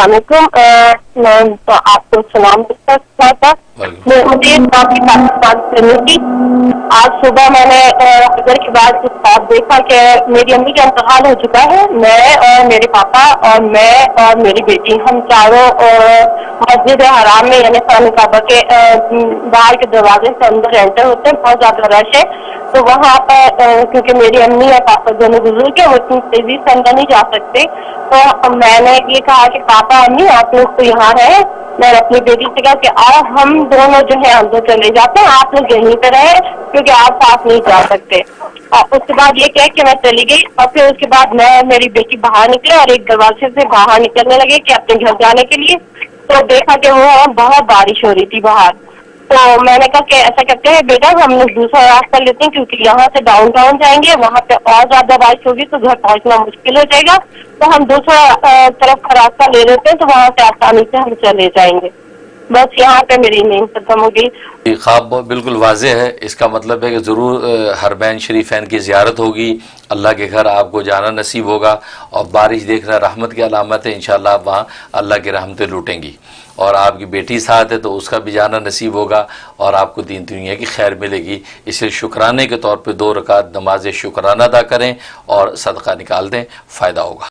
السلام علیکم. میں تو آپ کو سلام کرتا تھا. مجھے پاکستان کرنی تھی. آج صبح میں نے فجر کے بعد کچھ خواب دیکھا کہ میری امی کا انتقال ہو چکا ہے. میں اور میرے پاپا اور میں اور میری بیٹی ہم چاروں مسجد حرام میں یعنی خانہ کعبہ کے باہر کے دروازے سے اندر انٹر ہوتے ہیں. بہت زیادہ رش ہے تو وہاں پر کیونکہ میری امی اور پاپا دونوں بزرگ ہیں وہ اتنی تیزی سے اندر نہیں جا سکتے. تو میں نے یہ کہا کہ پاپا امی آپ لوگ تو یہاں رہے. میں نے اپنی بیٹی سے کہا کہ آؤ ہم دونوں جو ہے اندر چلے جاتے ہیں, آپ لوگ یہیں پہ رہے کیونکہ آپ ساتھ نہیں جا سکتے. اور اس کے بعد یہ کہہ کہ میں چلی گئی اور پھر اس کے بعد میں اور میری بیٹی باہر نکلے اور ایک دروازے سے باہر نکلنے لگے کہ اپنے گھر جانے کے لیے. تو دیکھا کہ وہ بہت بارش ہو رہی تھی باہر. تو میں نے کہا کہ ایسا کرتے ہیں بیٹا ہم لوگ دوسرا راستہ لیتے ہیں کیونکہ یہاں سے ڈاؤن ٹاؤن جائیں گے وہاں پہ اور زیادہ بارش ہوگی تو گھر پہنچنا مشکل ہو جائے گا. تو ہم دوسرا طرف کا راستہ لے لیتے ہیں تو وہاں سے آسانی سے ہم چلے جائیں گے. بس یہاں پہ میری نیند ختم ہو گئی. خواب بالکل واضح ہے. اس کا مطلب ہے کہ ضرور حرمین شریفین کی زیارت ہوگی, اللہ کے گھر آپ کو جانا نصیب ہوگا, اور بارش دیکھنا رحمت کی علامت ہے. انشاءاللہ آپ وہاں اللہ کی رحمتیں لوٹیں گی, اور آپ کی بیٹی ساتھ ہے تو اس کا بھی جانا نصیب ہوگا اور آپ کو دین دنیا کی خیر ملے گی. اس لیے شکرانے کے طور پہ 2 رکعت نماز شکرانہ ادا کریں اور صدقہ نکال دیں, فائدہ ہوگا.